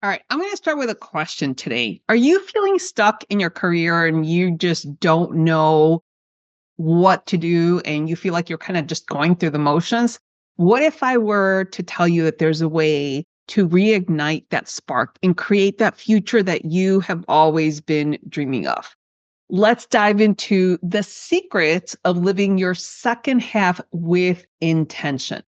All right, I'm going to start with a question today. Are you feeling stuck in your career and you just don't know what to do and you feel like you're kind of just going through the motions? What if I were to tell you that there's a way to reignite that spark and create that future that you have always been dreaming of? Let's dive into the secrets of living your second half with intention.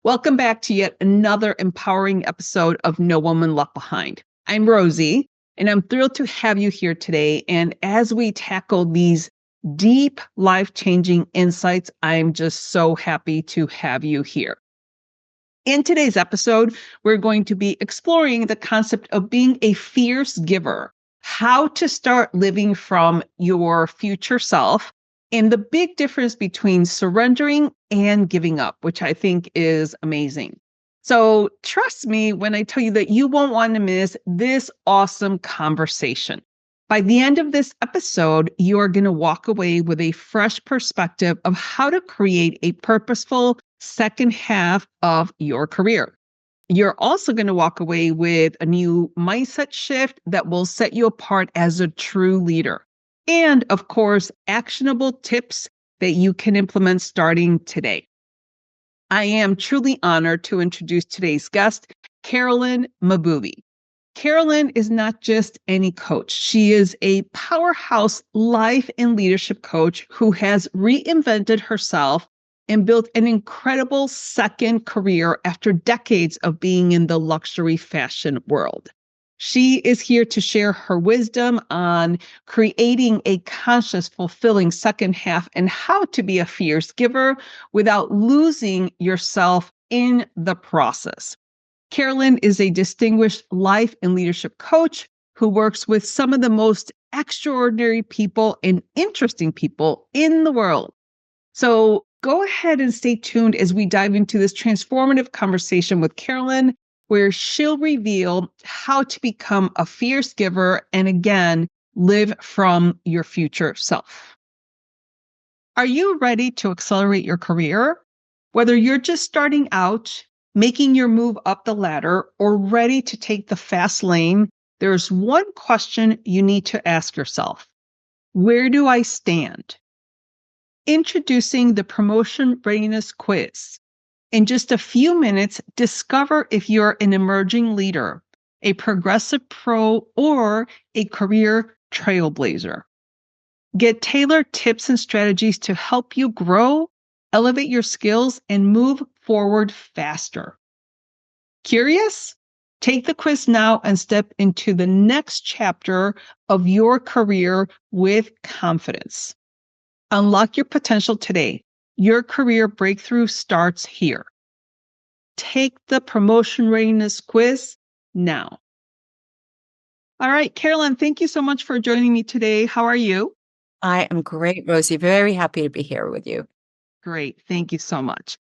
Welcome back to yet another empowering episode of No Woman Left Behind. I'm Rosie, and I'm thrilled to have you here today. And as we tackle these deep, life-changing insights, I'm just so happy to have you here. In today's episode, we're going to be exploring the concept of being a fierce giver, how to start living from your future self, and the big difference between surrendering and giving up, which I think is amazing. So trust me when I tell you that you won't want to miss this awesome conversation. By the end of this episode, you are going to walk away with a fresh perspective of how to create a purposeful second half of your career. You're also going to walk away with a new mindset shift that will set you apart as a true leader. And of course, actionable tips that you can implement starting today. I am truly honored to introduce today's guest, Carolyn Mahboubi. Carolyn is not just any coach. She is a powerhouse life and leadership coach who has reinvented herself and built an incredible second career after decades of being in the luxury fashion world. She is here to share her wisdom on creating a conscious, fulfilling second half and how to be a fierce giver without losing yourself in the process. Carolyn is a distinguished life and leadership coach who works with some of the most extraordinary people and interesting people in the world. So go ahead and stay tuned as we dive into this transformative conversation with Carolyn, where she'll reveal how to become a fierce giver and again, live from your future self. Are you ready to accelerate your career? Whether you're just starting out, making your move up the ladder, or ready to take the fast lane, there's one question you need to ask yourself. Where do I stand? Introducing the Promotion Readiness Quiz. In just a few minutes, discover if you're an emerging leader, a progressive pro, or a career trailblazer. Get tailored tips and strategies to help you grow, elevate your skills, and move forward faster. Curious? Take the quiz now and step into the next chapter of your career with confidence. Unlock your potential today. Your career breakthrough starts here. Take the Promotion Readiness Quiz now. All right, Carolyn, thank you so much for joining me today. How are you? I am great, Rosie. Very happy to be here with you. Great. Thank you so much.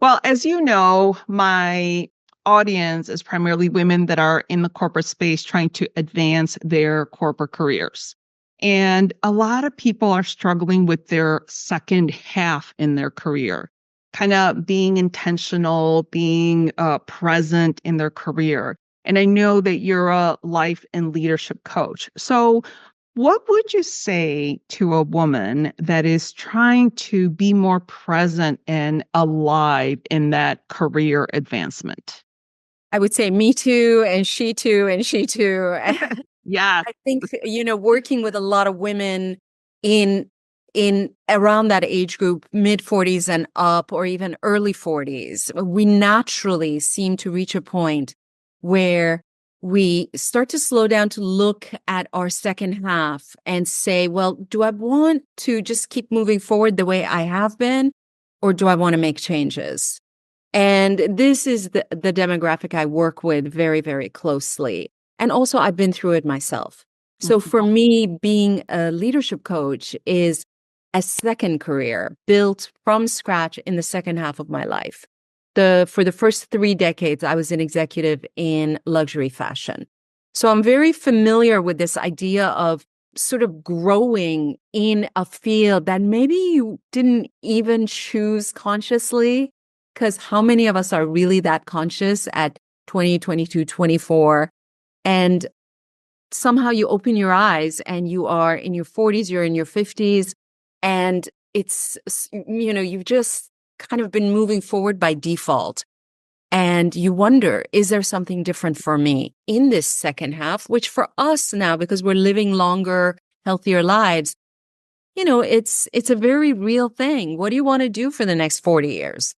Well, as you know, my audience is primarily women that are in the corporate space trying to advance their corporate careers. And a lot of people are struggling with their second half in their career, kind of being intentional, being present in their career. And I know that you're a life and leadership coach. So what would you say to a woman that is trying to be more present and alive in that career advancement? I would say me too, and she too, and she too. Yeah. I think, working with a lot of women in around that age group, mid 40s and up, or even early 40s, we naturally seem to reach a point where we start to slow down to look at our second half and say, well, do I want to just keep moving forward the way I have been, or do I want to make changes? And this is the demographic I work with very, very closely. And also, I've been through it myself. So for me, being a leadership coach is a second career built from scratch in the second half of my life. For the first 3 decades, I was an executive in luxury fashion. So I'm very familiar with this idea of sort of growing in a field that maybe you didn't even choose consciously, because how many of us are really that conscious at 20, 22, 24? And somehow you open your eyes and you are in your 40s, you're in your 50s, and you've just kind of been moving forward by default. And you wonder, is there something different for me in this second half, which for us now, because we're living longer, healthier lives, it's a very real thing. What do you want to do for the next 40 years?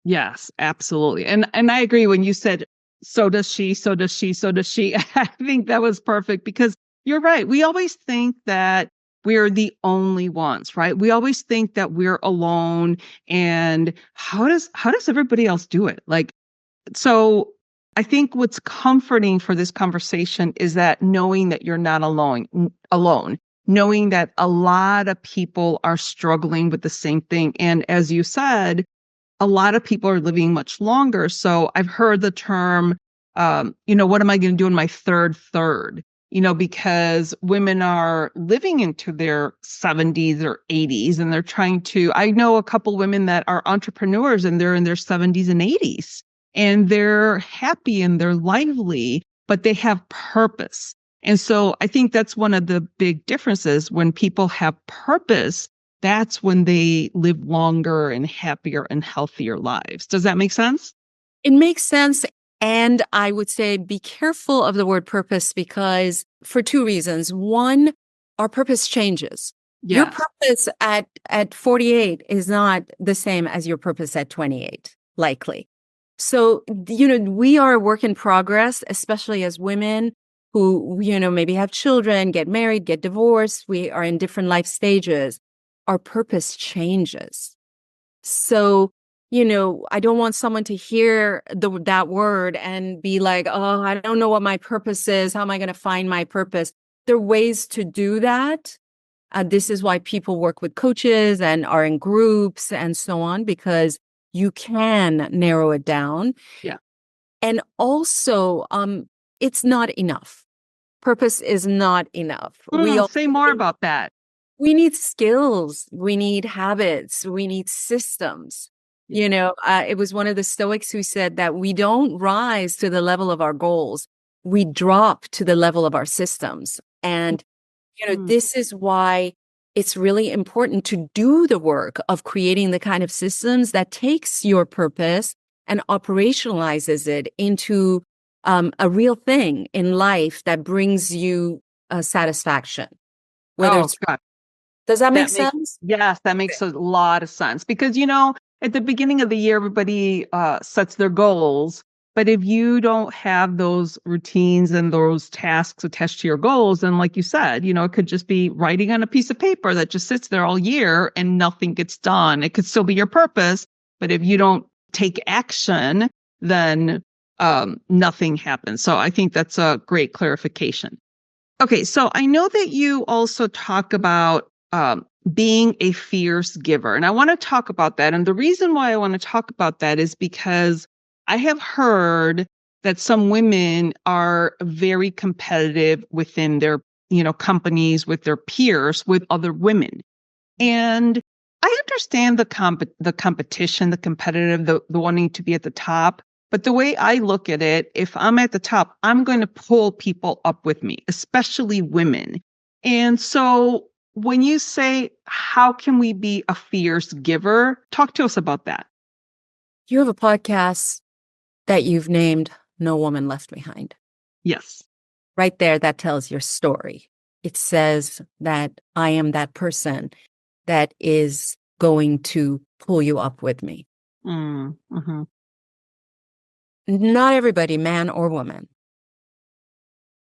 Yes, absolutely. And I agree when you said, so does she, so does she, so does she. I think that was perfect because you're right. We always think that we're the only ones, right? We always think that we're alone. And how does everybody else do it? Like, so I think what's comforting for this conversation is that knowing that you're not alone, knowing that a lot of people are struggling with the same thing. And as you said, a lot of people are living much longer. So I've heard the term, what am I going to do in my third? Because women are living into their 70s or 80s and they're I know a couple women that are entrepreneurs and they're in their 70s and 80s and they're happy and they're lively, but they have purpose. And so I think that's one of the big differences. When people have purpose, that's when they live longer and happier and healthier lives. Does that make sense? It makes sense. And I would say be careful of the word purpose because for two reasons. One, our purpose changes. Your Yes. purpose at 48 is not the same as your purpose at 28, likely. So, we are a work in progress, especially as women who, maybe have children, get married, get divorced. We are in different life stages. Our purpose changes. So, I don't want someone to hear that word and be like, oh, I don't know what my purpose is. How am I going to find my purpose? There are ways to do that. This is why people work with coaches and are in groups and so on, because you can narrow it down. Yeah. And also, it's not enough. Purpose is not enough. Say more about that. We need skills. We need habits. We need systems. It was one of the Stoics who said that we don't rise to the level of our goals. We drop to the level of our systems. And, this is why it's really important to do the work of creating the kind of systems that takes your purpose and operationalizes it into a real thing in life that brings you satisfaction. Whether it's God. Does that make sense? Yes, that makes a lot of sense because, at the beginning of the year, everybody sets their goals. But if you don't have those routines and those tasks attached to your goals, then like you said, it could just be writing on a piece of paper that just sits there all year and nothing gets done. It could still be your purpose, but if you don't take action, then nothing happens. So I think that's a great clarification. Okay, so I know that you also talk about being a fierce giver. And I want to talk about that. And the reason why I want to talk about that is because I have heard that some women are very competitive within their, companies, with their peers, with other women. And I understand the competition, the competitive, the wanting to be at the top. But the way I look at it, if I'm at the top, I'm going to pull people up with me, especially women. And so when you say, how can we be a fierce giver? Talk to us about that. You have a podcast that you've named No Woman Left Behind. Yes. Right there, that tells your story. It says that I am that person that is going to pull you up with me. Mm-hmm. Not everybody, man or woman,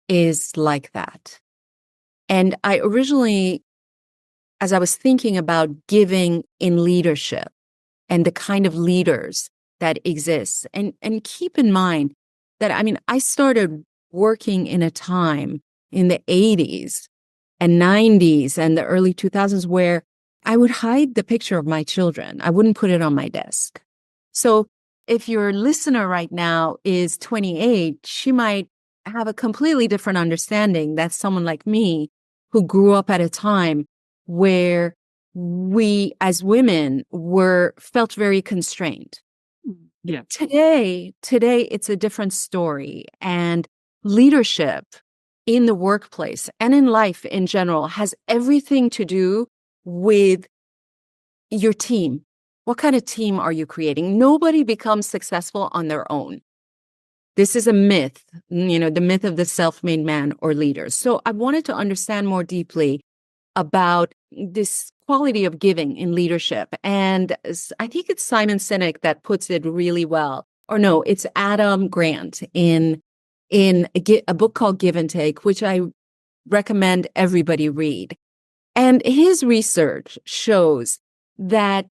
is like that. And I originally, as I was thinking about giving in leadership and the kind of leaders that exist, and keep in mind that, I started working in a time in the 80s and 90s and the early 2000s where I would hide the picture of my children. I wouldn't put it on my desk. So if your listener right now is 28, she might have a completely different understanding than someone like me who grew up at a time where we as women felt very constrained. Yeah. Today it's a different story. And leadership in the workplace and in life in general has everything to do with your team. What kind of team are you creating? Nobody becomes successful on their own. This is a myth, the myth of the self-made man or leader. So I wanted to understand more deeply about this quality of giving in leadership. And I think it's Simon Sinek that puts it really well. Or no, it's Adam Grant in a book called Give and Take, which I recommend everybody read. And his research shows that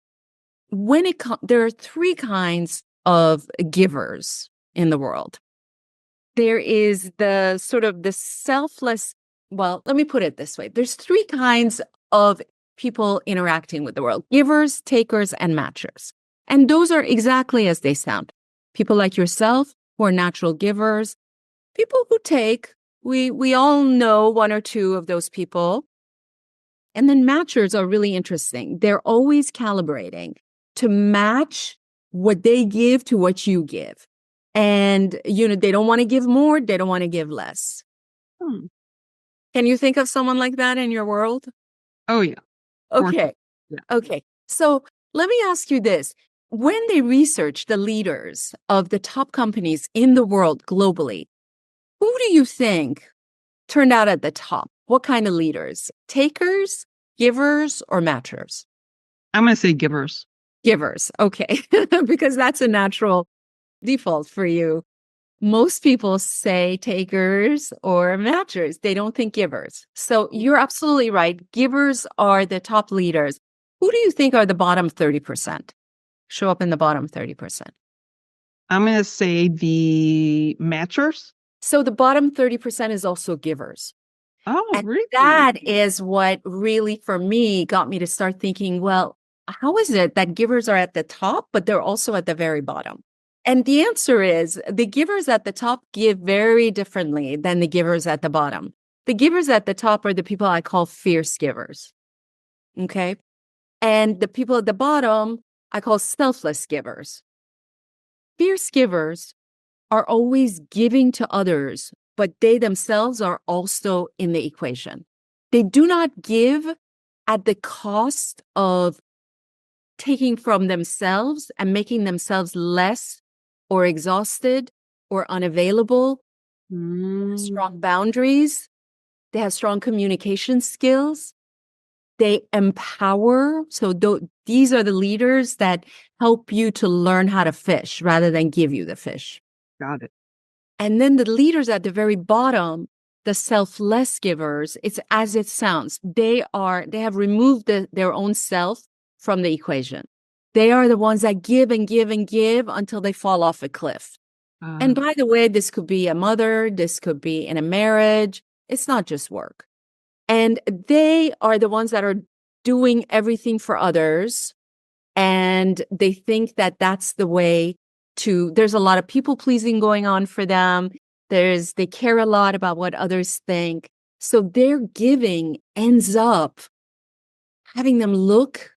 there are three kinds of givers in the world. There is the sort of the selfless, well, let me put it this way. There's three kinds of people interacting with the world: givers, takers, and matchers. And those are exactly as they sound. People like yourself who are natural givers, people who take, we all know one or two of those people. And then matchers are really interesting. They're always calibrating to match what they give to what you give. And, they don't want to give more. They don't want to give less. Can you think of someone like that in your world? Oh, yeah. Okay. Yeah. Okay. So let me ask you this. When they research the leaders of the top companies in the world globally, who do you think turned out at the top? What kind of leaders? Takers, givers, or matchers? I'm going to say givers. Givers. Okay. Because that's a natural default for you. Most people say takers or matchers. They don't think givers. So you're absolutely right. Givers are the top leaders. Who do you think are the bottom 30%? Show up in the bottom 30%. I'm going to say the matchers. So the bottom 30% is also givers. Oh, And really? that is what really, for me, got me to start thinking, well, how is it that givers are at the top, but they're also at the very bottom? And the answer is the givers at the top give very differently than the givers at the bottom. The givers at the top are the people I call fierce givers. Okay. And the people at the bottom, I call selfless givers. Fierce givers are always giving to others, but they themselves are also in the equation. They do not give at the cost of taking from themselves and making themselves less or exhausted or unavailable. Strong boundaries. They have strong communication skills. They empower. So these are the leaders that help you to learn how to fish rather than give you the fish. Got it. And then the leaders at the very bottom, the selfless givers, it's as it sounds. They have removed their own self from the equation. They are the ones that give and give and give until they fall off a cliff. And by the way, this could be a mother, this could be in a marriage. It's not just work. And they are the ones that are doing everything for others. And they think that that's the way there's a lot of people pleasing going on for them. They care a lot about what others think. So their giving ends up having them look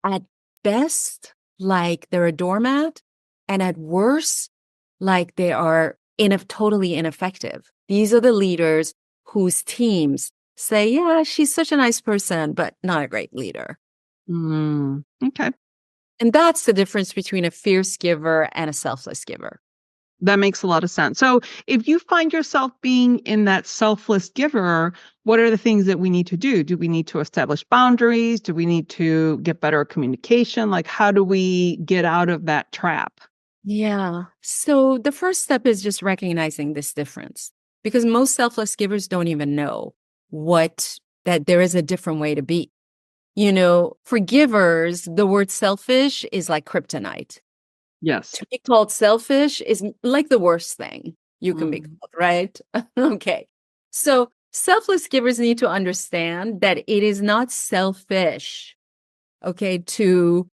at best like they're a doormat, and at worst, like they are totally ineffective. These are the leaders whose teams say, yeah, she's such a nice person, but not a great leader. Okay. And that's the difference between a fierce giver and a selfless giver. That makes a lot of sense. So if you find yourself being in that selfless giver, what are the things that we need to do? Do we need to establish boundaries? Do we need to get better communication? Like, how do we get out of that trap? Yeah. So the first step is just recognizing this difference, because most selfless givers don't even know that there is a different way to be. For givers, the word selfish is like kryptonite. Yes. To be called selfish is like the worst thing you can be called, right? Okay. So selfless givers need to understand that it is not selfish, okay, to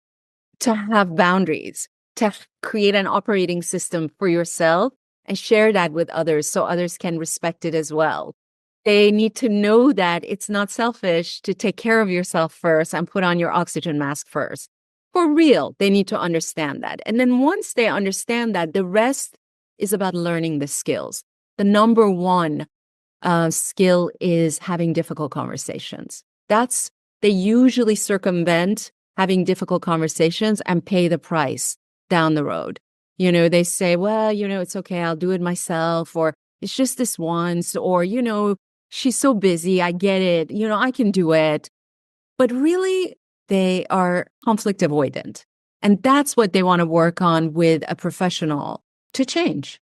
have boundaries, to create an operating system for yourself and share that with others so others can respect it as well. They need to know that it's not selfish to take care of yourself first and put on your oxygen mask first. For real, they need to understand that. And then once they understand that, the rest is about learning the skills. the number one skill is having difficult conversations. They usually circumvent having difficult conversations and pay the price down the road. They say, well, it's okay, I'll do it myself, or it's just this once, or, she's so busy, I get it, I can do it. But really, they are conflict avoidant. And that's what they want to work on with a professional to change.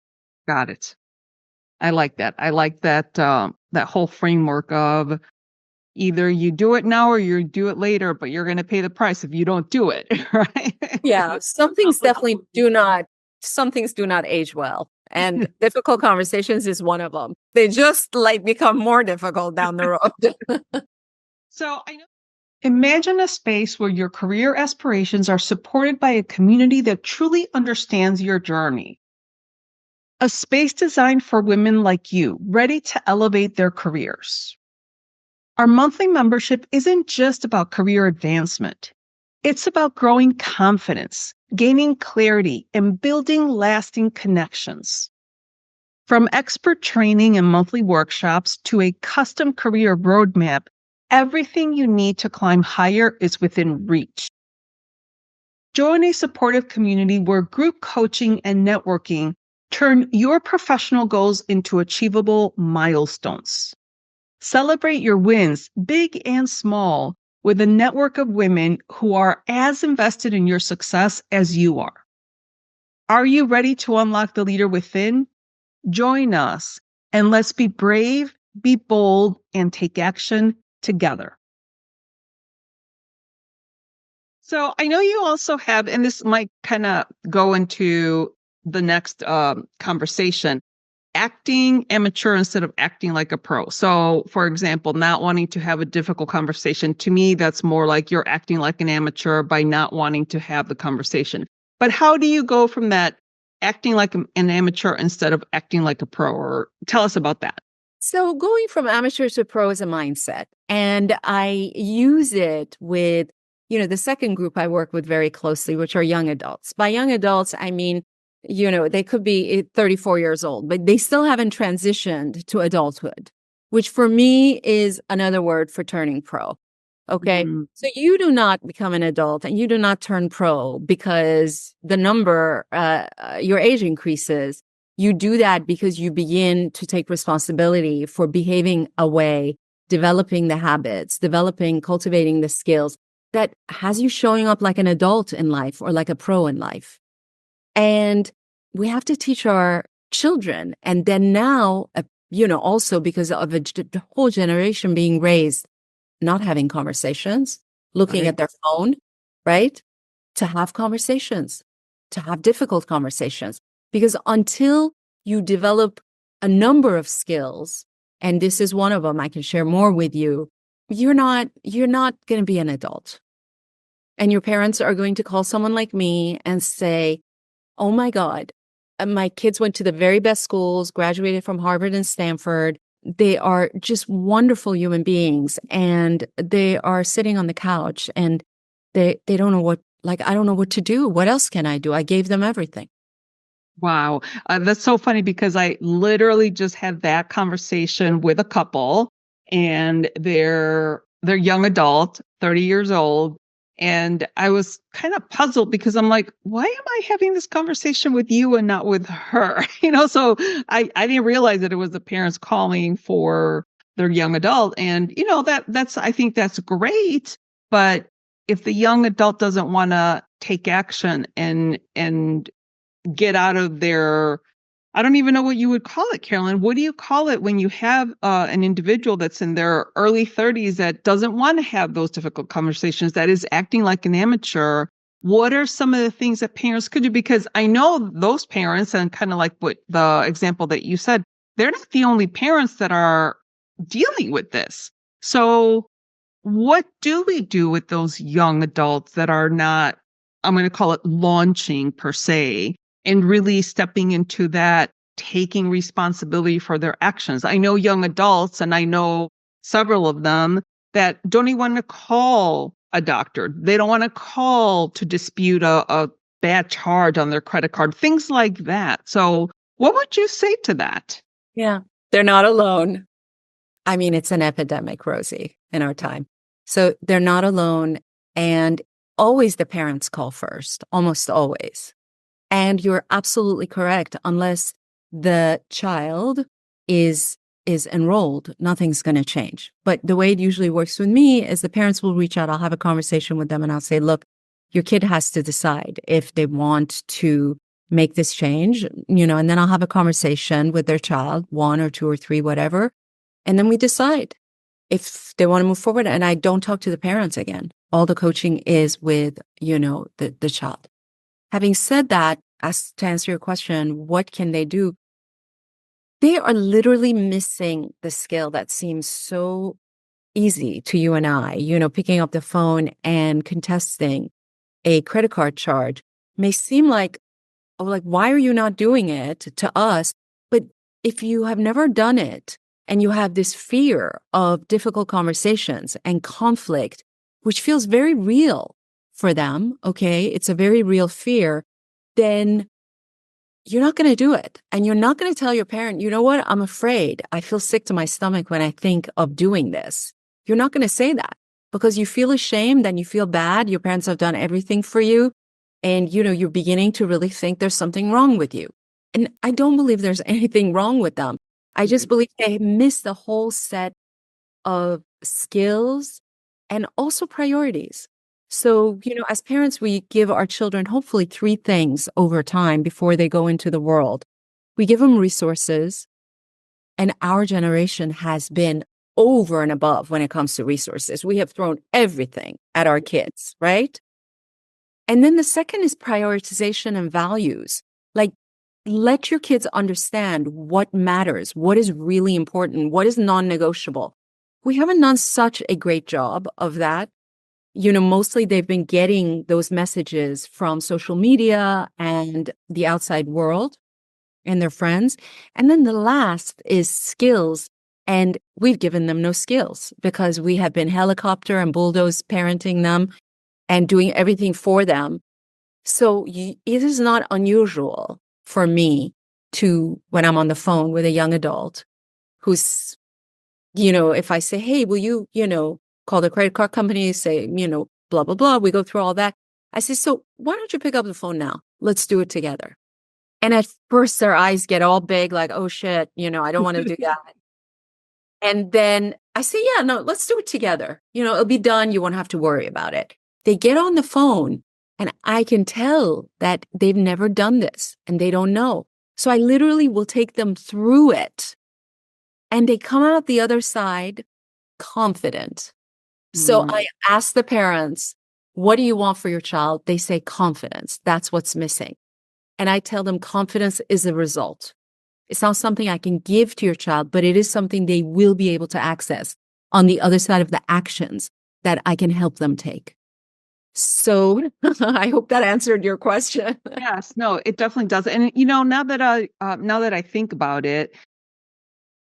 Got it. I like that. I like that that whole framework of either you do it now or you do it later, but you're going to pay the price if you don't do it, right? Yeah, some things do not age well. And difficult conversations is one of them. They just become more difficult down the road. So I know. Imagine a space where your career aspirations are supported by a community that truly understands your journey. A space designed for women like you, ready to elevate their careers. Our monthly membership isn't just about career advancement. It's about growing confidence, gaining clarity, and building lasting connections. From expert training and monthly workshops to a custom career roadmap, everything you need to climb higher is within reach. Join a supportive community where group coaching and networking turn your professional goals into achievable milestones. Celebrate your wins, big and small, with a network of women who are as invested in your success as you are. Are you ready to unlock the leader within? Join us, and let's be brave, be bold, and take action together. So I know you also have, and this might kind of go into the next conversation, acting amateur instead of acting like a pro. So, for example, not wanting to have a difficult conversation. To me, that's more like you're acting like an amateur by not wanting to have the conversation. But how do you go from that acting like an amateur instead of acting like a pro? Or tell us about that. So going from amateur to pro is a mindset. And I use it with, the second group I work with very closely, which are young adults. By young adults, I mean, they could be 34 years old, but they still haven't transitioned to adulthood, which for me is another word for turning pro. Okay. Mm-hmm. So you do not become an adult and you do not turn pro because your age increases. You do that because you begin to take responsibility for behaving a way, developing the habits, cultivating the skills that has you showing up like an adult in life or like a pro in life. And we have to teach our children. And then now, also because of a whole generation being raised, not having conversations, looking at their phone, right? To have conversations, to have difficult conversations. Because until you develop a number of skills, and this is one of them, I can share more with you, you're not going to be an adult. And your parents are going to call someone like me and say, oh my God, my kids went to the very best schools, graduated from Harvard and Stanford. They are just wonderful human beings. And they are sitting on the couch and they don't know I don't know what to do. What else can I do? I gave them everything. Wow. That's so funny because I literally just had that conversation with a couple and they're young adult, 30 years old. And I was kind of puzzled because I'm like, why am I having this conversation with you and not with her? So I didn't realize that it was the parents calling for their young adult. And, I think that's great. But if the young adult doesn't want to take action and get out of their, I don't even know what you would call it, Carolyn. What do you call it when you have an individual that's in their early 30s that doesn't want to have those difficult conversations, that is acting like an amateur? What are some of the things that parents could do? Because I know those parents, and kind of like what the example that you said, they're not the only parents that are dealing with this. So what do we do with those young adults that are not, I'm going to call it launching per se, and really stepping into that, taking responsibility for their actions? I know young adults, and I know several of them that don't even want to call a doctor. They don't want to call to dispute a bad charge on their credit card, things like that. So what would you say to that? Yeah. They're not alone. I mean, it's an epidemic, Rosie, in our time. So they're not alone. And always the parents call first, almost always. And you're absolutely correct. Unless the child is enrolled, nothing's going to change. But the way it usually works with me is the parents will reach out. I'll have a conversation with them and I'll say, look, your kid has to decide if they want to make this change, and then I'll have a conversation with their child, 1 or 2 or 3, whatever. And then we decide if they want to move forward. And I don't talk to the parents again. All the coaching is with, the child. Having said that, as to answer your question, what can they do? They are literally missing the skill that seems so easy to you and I, picking up the phone and contesting a credit card charge may seem like, oh, like, why are you not doing it to us? But if you have never done it and you have this fear of difficult conversations and conflict, which feels very real for them, okay, it's a very real fear, then you're not going to do it. And you're not going to tell your parent, you know what, I'm afraid. I feel sick to my stomach when I think of doing this. You're not going to say that because you feel ashamed and you feel bad. Your parents have done everything for you. And, you're beginning to really think there's something wrong with you. And I don't believe there's anything wrong with them. I just believe they miss the whole set of skills and also priorities. So, as parents, we give our children hopefully 3 things over time before they go into the world. We give them resources, and our generation has been over and above when it comes to resources. We have thrown everything at our kids, right? And then the second is prioritization and values. Like, let your kids understand what matters, what is really important, what is non-negotiable. We haven't done such a great job of that. Mostly they've been getting those messages from social media and the outside world and their friends. And then the last is skills. And we've given them no skills because we have been helicopter and bulldoze parenting them and doing everything for them. So it is not unusual for me when I'm on the phone with a young adult who's, if I say, hey, will you, call the credit card company, say, blah, blah, blah. We go through all that. I say, so why don't you pick up the phone now? Let's do it together. And at first their eyes get all big, like, oh shit, I don't want to do that. And then I say, yeah, no, let's do it together. It'll be done. You won't have to worry about it. They get on the phone and I can tell that they've never done this and they don't know. So I literally will take them through it and they come out the other side confident. So I ask the parents, what do you want for your child? They say confidence. That's what's missing. And I tell them confidence is a result. It's not something I can give to your child, but it is something they will be able to access on the other side of the actions that I can help them take. So I hope that answered your question. Yes, no, it definitely does. And now that I think about it,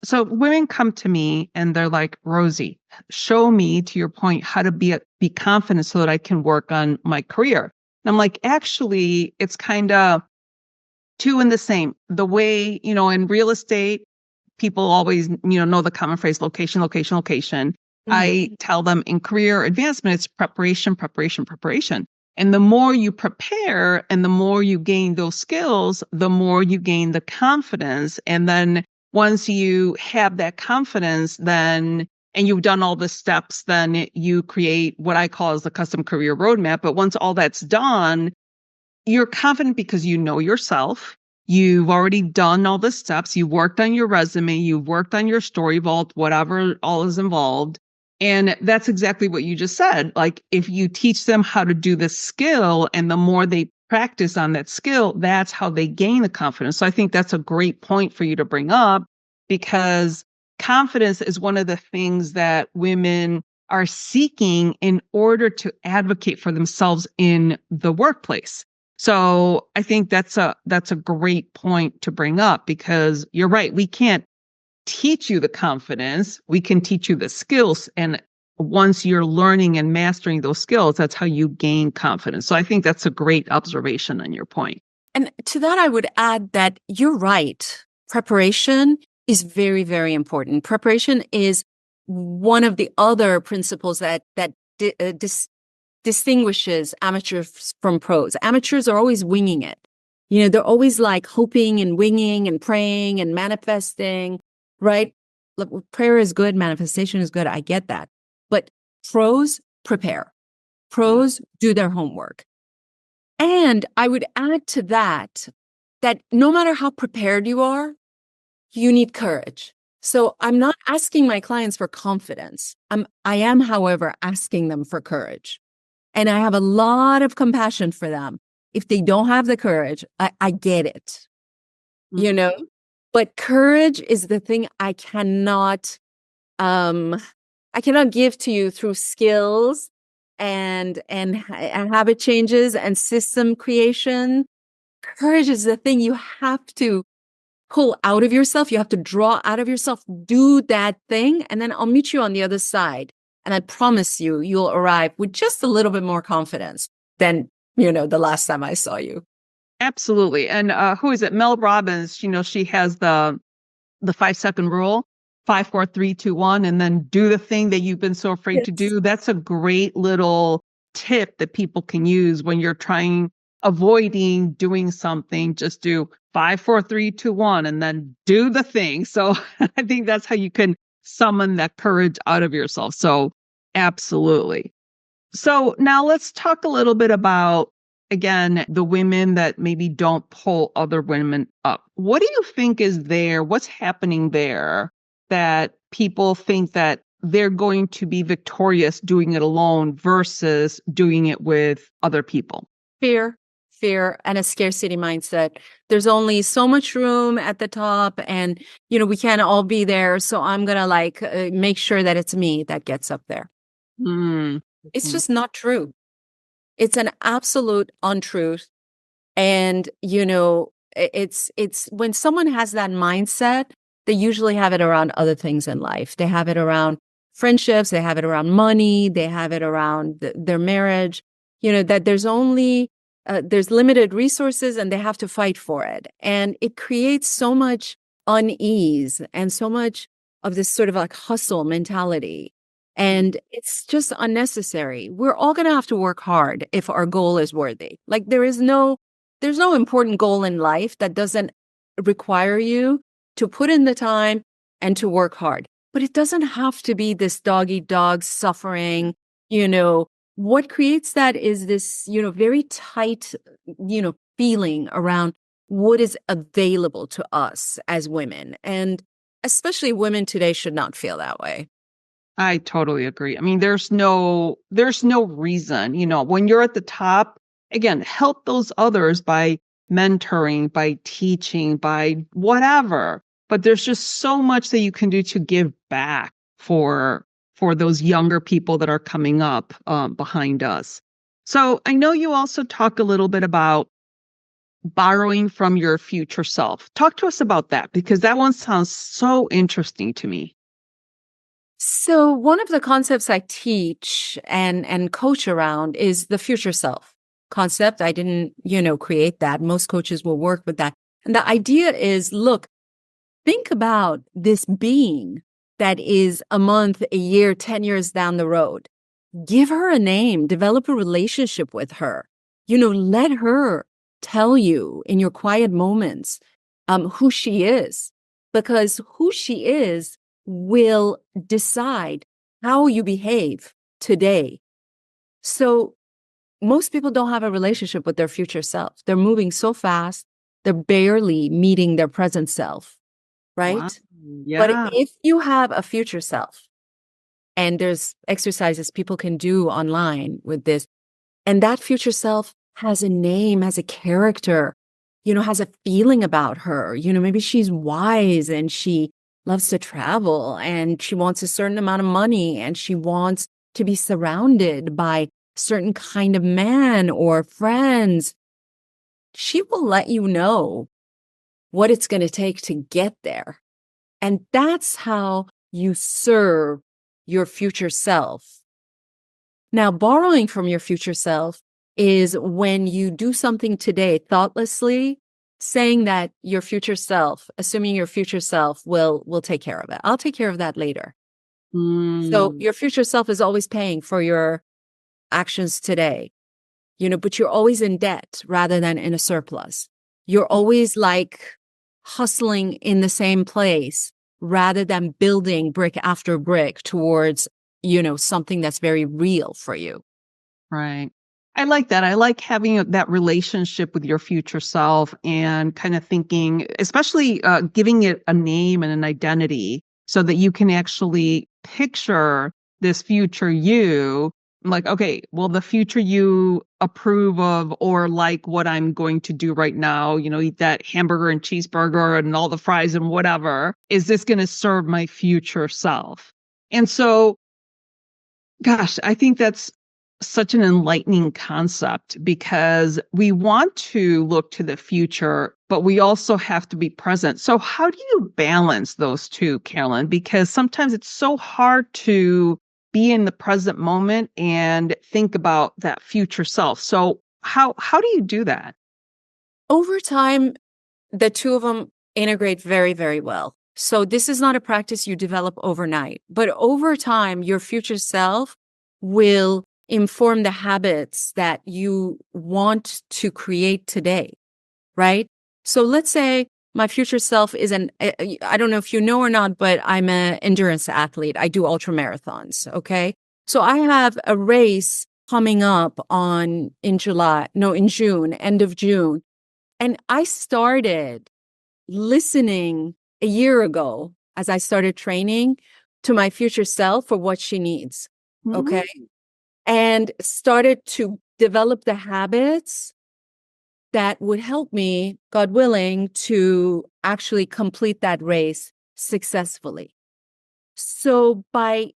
so women come to me and they're like, Rosie, show me, to your point, how to be confident so that I can work on my career. And I'm like, actually, it's kind of two in the same. The way, in real estate, people always, know the common phrase, location, location, location. I tell them in career advancement, it's preparation, preparation, preparation. And the more you prepare and the more you gain those skills, the more you gain the confidence. And then once you have that confidence, then, and you've done all the steps, then you create what I call as the custom career roadmap. But once all that's done, you're confident because you know yourself. You've already done all the steps. You worked on your resume. You've worked on your story vault, whatever all is involved. And that's exactly what you just said. Like, if you teach them how to do the skill and the more they practice on that skill, that's how they gain the confidence. So I think that's a great point for you to bring up, because confidence is one of the things that women are seeking in order to advocate for themselves in the workplace. So I think that's a great point to bring up, because you're right. We can't teach you the confidence. We can teach you the skills. And once you're learning and mastering those skills, that's how you gain confidence. So I think that's a great observation on your point. And to that, I would add that you're right. Preparation is very, very important. Preparation is one of the other principles that distinguishes amateurs from pros. Amateurs are always winging it. They're always like hoping and winging and praying and manifesting, right? Look, prayer is good, manifestation is good. I get that. But pros prepare. Yeah. Pros do their homework. And I would add to that no matter how prepared you are, you need courage. So I'm not asking my clients for confidence. I am, however, asking them for courage. And I have a lot of compassion for them. If they don't have the courage, I get it, you Mhm. know? But courage is the thing um, I cannot give to you through skills and habit changes and system creation. Courage is the thing you have to pull out of yourself. You have to draw out of yourself, do that thing, and then I'll meet you on the other side. And I promise you, you'll arrive with just a little bit more confidence than, the last time I saw you. Absolutely. And who is it? Mel Robbins, she has the 5-second rule, 5, 4, 3, 2, 1, and then do the thing that you've been so afraid to Yes. do. That's a great little tip that people can use when you're avoiding doing something. Just do 5, 4, 3, 2, 1, and then do the thing. So I think that's how you can summon that courage out of yourself. So absolutely. So now let's talk a little bit about, again, the women that maybe don't pull other women up. What do you think is there? What's happening there that people think that they're going to be victorious doing it alone versus doing it with other people? Fear, fear, and a scarcity mindset. There's only so much room at the top, and, we can't all be there. So I'm going to make sure that it's me that gets up there. Mm. It's Mhm. just not true. It's an absolute untruth. And, it's when someone has that mindset, they usually have it around other things in life. They have it around friendships, they have it around money, they have it around their marriage, that there's limited resources and they have to fight for it. And it creates so much unease and so much of this sort of like hustle mentality. And it's just unnecessary. We're all going to have to work hard if our goal is worthy. Like there's no important goal in life that doesn't require you to put in the time and to work hard. But it doesn't have to be this dog eat dog suffering. What creates that is this, very tight, feeling around what is available to us as women. And especially women today should not feel that way. I totally agree. I mean, there's no reason, when you're at the top, again, help those others by mentoring, by teaching, by whatever. But there's just so much that you can do to give back for those younger people that are coming up behind us. So I know you also talk a little bit about borrowing from your future self. Talk to us about that because that one sounds so interesting to me. So one of the concepts I teach and coach around is the future self concept. I didn't, create that. Most coaches will work with that. And the idea is, look, think about this being that is a month, a year, 10 years down the road. Give her a name, develop a relationship with her. Let her tell you in your quiet moments who she is, because who she is will decide how you behave today. So most people don't have a relationship with their future self. They're moving so fast, they're barely meeting their present self, Wow. right? But Yeah. if you have a future self, and there's exercises people can do online with this, and that future self has a name, has a character, has a feeling about her. Maybe she's wise and she loves to travel and she wants a certain amount of money and she wants to be surrounded by certain kind of man or friends. She will let you know what it's going to take to get there. And that's how you serve your future self. Now, borrowing from your future self is when you do something today thoughtlessly saying that your future self, assuming your future self will take care of it. I'll take care of that later. So Mm, your future self is always paying for your actions today, but you're always in debt rather than in a surplus. You're always like hustling in the same place rather than building brick after brick towards, something that's very real for you. right. I like that. I like having that relationship with your future self and kind of thinking, especially giving it a name and an identity so that you can actually picture this future you. Like, okay, will the future you approve of or like what I'm going to do right now? Eat that hamburger and cheeseburger and all the fries and whatever. Is this going to serve my future self? And so, gosh, I think that's such an enlightening concept because we want to look to the future, but we also have to be present. So, how do you balance those two, Carolyn? Because sometimes it's so hard to be in the present moment and think about that future self. So, how do you do that? Over time, the two of them integrate very, very well. So this is not a practice you develop overnight, but over time, your future self will inform the habits that you want to create today, right? So let's say my future self is I don't know if you know or not, but I'm an endurance athlete. I do ultra marathons. Okay. So I have a race coming up in June, end of June. And I started listening a year ago as I started training to my future self for what she needs. Okay. Mhm. And started to develop the habits that would help me, God willing, to actually complete that race successfully. So by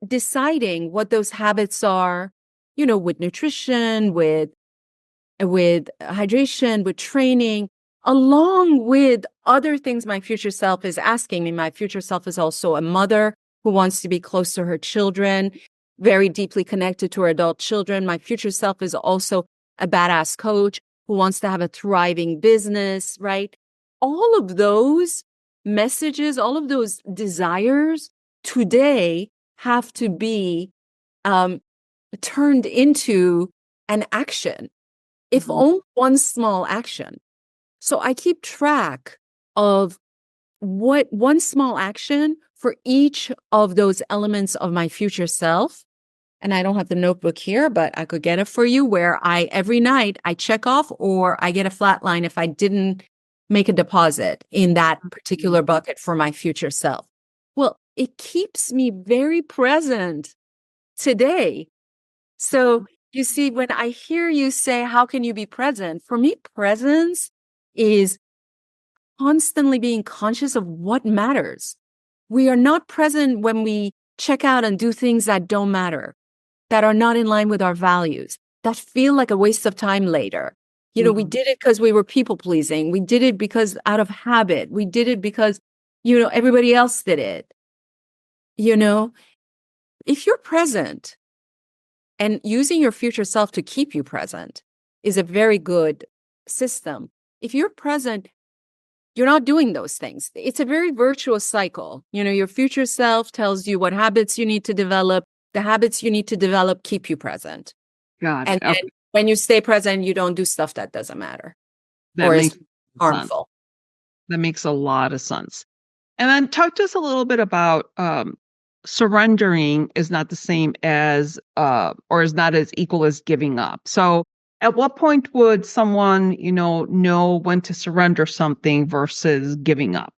deciding what those habits are, with nutrition, with hydration, with training, along with other things my future self is asking me. My future self is also a mother who wants to be close to her children, very deeply connected to her adult children. My future self is also a badass coach who wants to have a thriving business, right? All of those messages, all of those desires today have to be um, turned into an action, if Mhm. only one small action. So I keep track of what one small action for each of those elements of my future self. And I don't have the notebook here, but I could get it for you where every night I check off or I get a flat line if I didn't make a deposit in that particular bucket for my future self. Well, it keeps me very present today. So you see, when I hear you say, how can you be present? For me, presence is constantly being conscious of what matters. We are not present when we check out and do things that don't matter, that are not in line with our values, that feel like a waste of time later. We Mhm. did it because we were people pleasing. We did it because out of habit. We did it because, everybody else did it. You know, if you're present, and using your future self to keep you present is a very good system. If you're present, you're not doing those things. It's a very virtuous cycle. Your future self tells you what habits you need to develop. The habits you need to develop keep you present. Got it. And then Okay. when you stay present, you don't do stuff that doesn't matter That or is makes sense. harmful. That makes a lot of sense. And then talk to us a little bit about surrendering is not the same as or is not as equal as giving up. So at what point would someone, know when to surrender something versus giving up?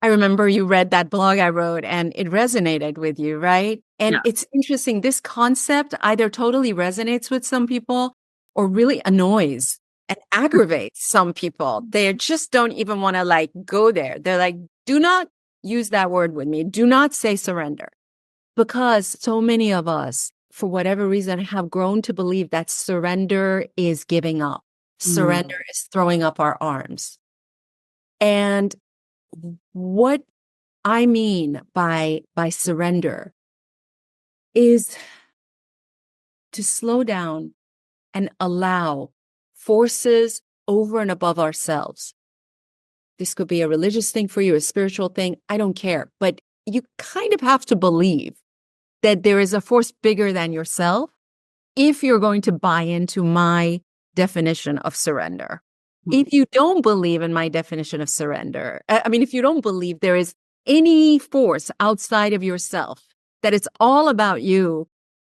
I remember you read that blog I wrote and it resonated with you, right? And Yeah. it's interesting. This concept either totally resonates with some people or really annoys and aggravates some people. They just don't even want to go there. They're like, do not use that word with me. Do not say surrender. Because so many of us, for whatever reason, have grown to believe that surrender is giving up. Mm, Surrender is throwing up our arms. And what I mean by surrender is to slow down and allow forces over and above ourselves This could be a religious thing for you, a spiritual thing. I don't care. But you kind of have to believe that there is a force bigger than yourself if you're going to buy into my definition of surrender. If you don't believe in my definition of surrender, I mean, if you don't believe there is any force outside of yourself, that it's all about you,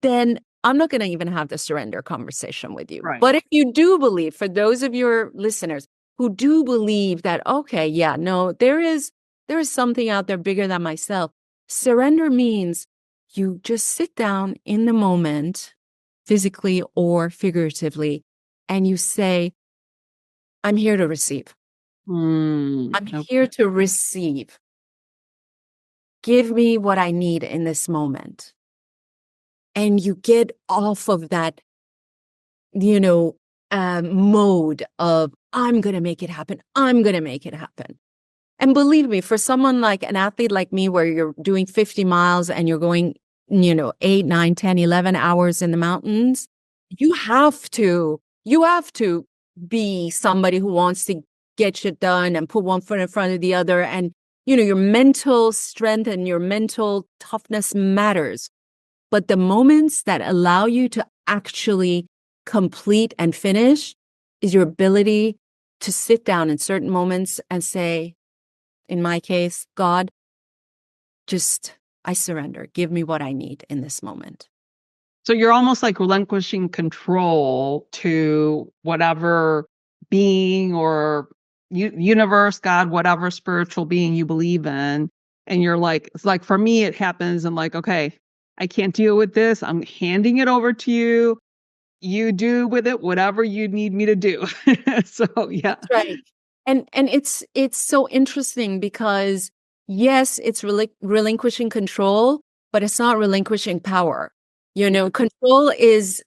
then I'm not going to even have the surrender conversation with you. Right. But if you do believe, for those of your listeners who do believe that, okay, yeah, no, there is something out there bigger than myself, surrender means you just sit down in the moment, physically or figuratively, and you say, I'm here to receive. I'm here to receive. Give me what I need in this moment. And you get off of that, mode of, I'm going to make it happen. I'm going to make it happen. And believe me, for someone like an athlete like me, where you're doing 50 miles and you're going, 8, 9, 10, 11 hours in the mountains, you have to be somebody who wants to get shit done and put one foot in front of the other. And, your mental strength and your mental toughness matters. But the moments that allow you to actually complete and finish is your ability to sit down in certain moments and say, in my case, God, I surrender. Give me what I need in this moment. So you're almost like relinquishing control to whatever being or universe, God, whatever spiritual being you believe in. And you're like, it's like, for me, it happens. I'm like, okay, I can't deal with this. I'm handing it over to you. You do with it whatever you need me to do. So, yeah. That's right. And it's so interesting because yes, it's relinquishing control, but it's not relinquishing power. Control it's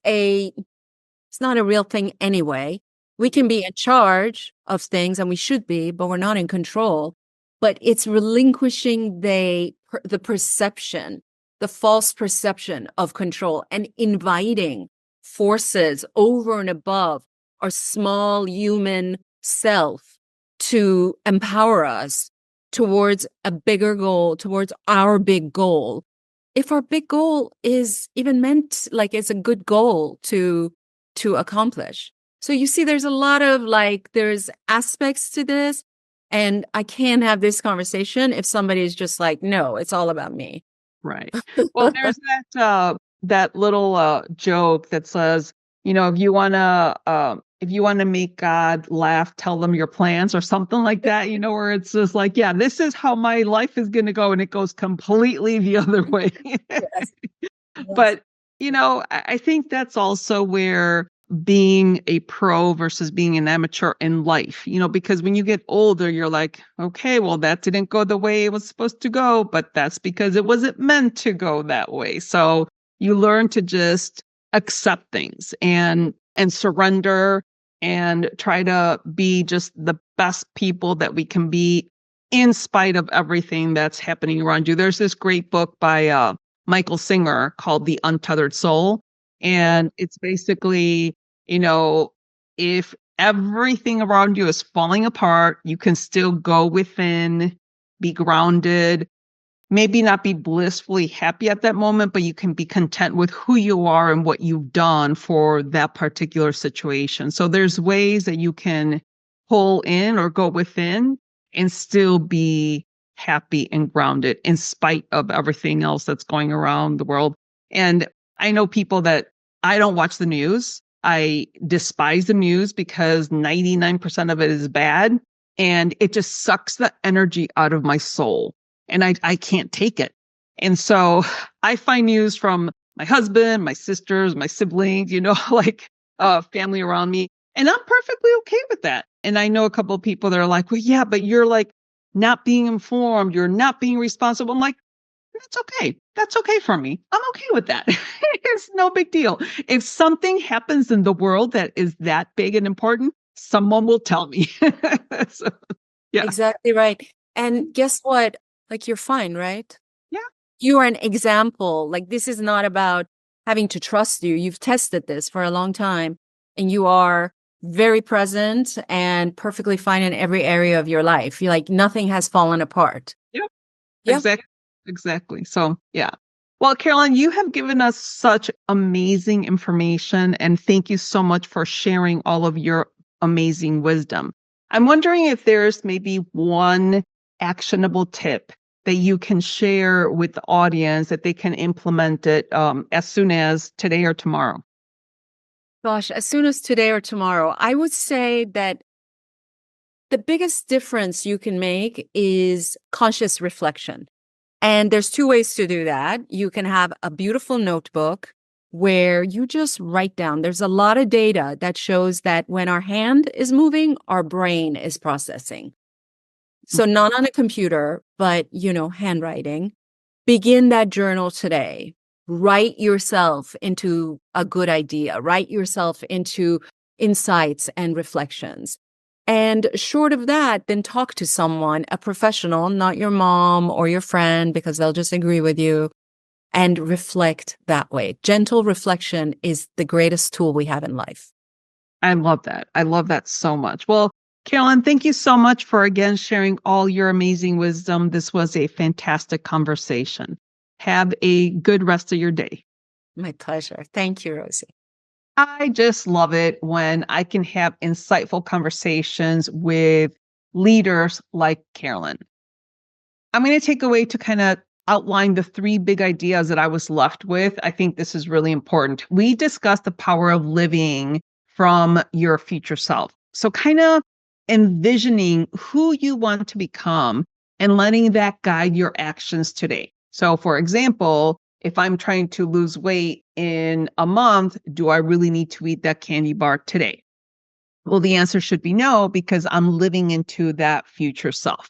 not a real thing anyway. We can be in charge of things, and we should be, but we're not in control. But it's relinquishing the perception, the false perception of control, and inviting forces over and above our small human self to empower us towards a bigger goal, towards our big goal. If our big goal is even meant, like, it's a good goal to accomplish. So you see, there's a lot of there's aspects to this, and I can't have this conversation if somebody is just like, no, it's all about me. Right. Well, there's that little joke that says, if you wanna make God laugh, tell them your plans or something like that, where it's just like, yeah, this is how my life is gonna go, and it goes completely the other way. Yes. But, I think that's also where being a pro versus being an amateur in life, because when you get older, you're like, okay, well, that didn't go the way it was supposed to go, but that's because it wasn't meant to go that way. So you learn to just accept things and surrender and try to be just the best people that we can be in spite of everything that's happening around you. There's this great book by Michael Singer called The Untethered Soul. And it's basically, if everything around you is falling apart, you can still go within, be grounded, maybe not be blissfully happy at that moment, but you can be content with who you are and what you've done for that particular situation. So there's ways that you can pull in or go within and still be happy and grounded in spite of everything else that's going around the world. And I know people that I don't watch the news. I despise the news because 99% of it is bad, and it just sucks the energy out of my soul, and I can't take it. And so I find news from my husband, my sisters, my siblings, family around me, and I'm perfectly okay with that. And I know a couple of people that are like, well, yeah, but you're like not being informed, you're not being responsible. I'm like, that's okay. That's okay for me. I'm okay with that. It's no big deal. If something happens in the world that is that big and important, someone will tell me. So, yeah. Exactly right. And guess what? You're fine, right? Yeah. You are an example. This is not about having to trust you. You've tested this for a long time, and you are very present and perfectly fine in every area of your life. You're like nothing has fallen apart. Yep. Yeah. Exactly. So, yeah. Well, Carolyn, you have given us such amazing information, and thank you so much for sharing all of your amazing wisdom. I'm wondering if there's maybe one actionable tip that you can share with the audience that they can implement it as soon as today or tomorrow. Gosh, as soon as today or tomorrow, I would say that the biggest difference you can make is conscious reflection. And there's two ways to do that. You can have a beautiful notebook where you just write down. There's a lot of data that shows that when our hand is moving, our brain is processing. So not on a computer, but, handwriting. Begin that journal today. Write yourself into a good idea. Write yourself into insights and reflections. And short of that, then talk to someone, a professional, not your mom or your friend, because they'll just agree with you, and reflect that way. Gentle reflection is the greatest tool we have in life. I love that. I love that so much. Well, Carolyn, thank you so much for again sharing all your amazing wisdom. This was a fantastic conversation. Have a good rest of your day. My pleasure. Thank you, Rosie. I just love it when I can have insightful conversations with leaders like Carolyn. I'm going to take away to kind of outline the three big ideas that I was left with. I think this is really important. We discussed the power of living from your future self. So, kind of envisioning who you want to become and letting that guide your actions today. So, for example, if I'm trying to lose weight in a month, do I really need to eat that candy bar today? Well, the answer should be no, because I'm living into that future self.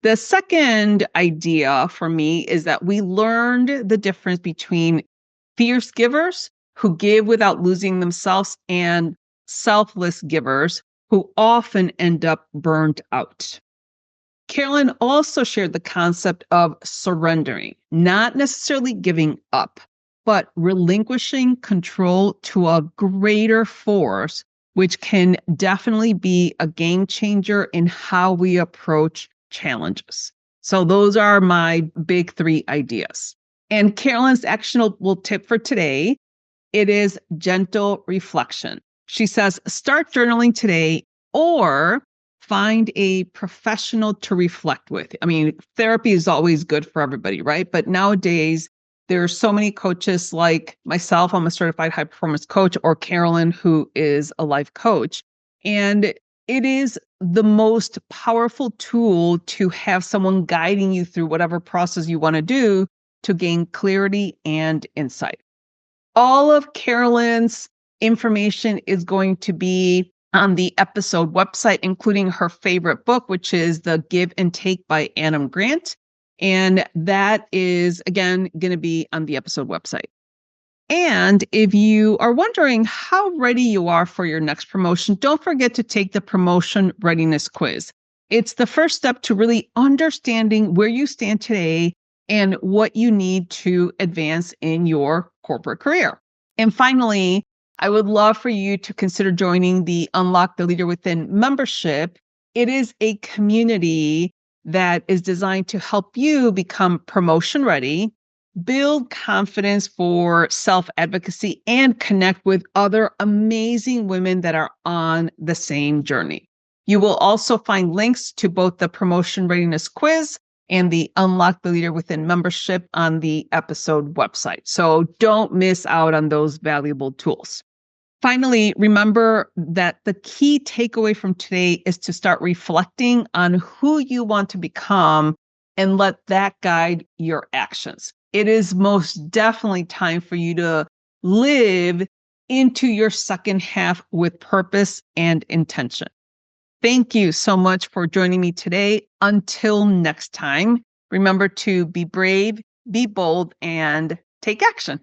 The second idea for me is that we learned the difference between fierce givers who give without losing themselves and selfless givers who often end up burned out. Carolyn also shared the concept of surrendering, not necessarily giving up, but relinquishing control to a greater force, which can definitely be a game changer in how we approach challenges. So those are my big three ideas. And Carolyn's actionable tip for today, it is gentle reflection. She says, start journaling today or find a professional to reflect with. I mean, therapy is always good for everybody, right? But nowadays, there are so many coaches like myself. I'm a certified high performance coach, or Carolyn, who is a life coach. And it is the most powerful tool to have someone guiding you through whatever process you want to do to gain clarity and insight. All of Carolyn's information is going to be on the episode website, including her favorite book, which is The Give and Take by Adam Grant. And that is, again, going to be on the episode website. And if you are wondering how ready you are for your next promotion, don't forget to take the promotion readiness quiz. It's the first step to really understanding where you stand today and what you need to advance in your corporate career. And finally, I would love for you to consider joining the Unlock the Leader Within membership. It is a community that is designed to help you become promotion ready, build confidence for self-advocacy, and connect with other amazing women that are on the same journey. You will also find links to both the promotion readiness quiz and the Unlock the Leader Within membership on the episode website. So don't miss out on those valuable tools. Finally, remember that the key takeaway from today is to start reflecting on who you want to become and let that guide your actions. It is most definitely time for you to live into your second half with purpose and intention. Thank you so much for joining me today. Until next time, remember to be brave, be bold, and take action.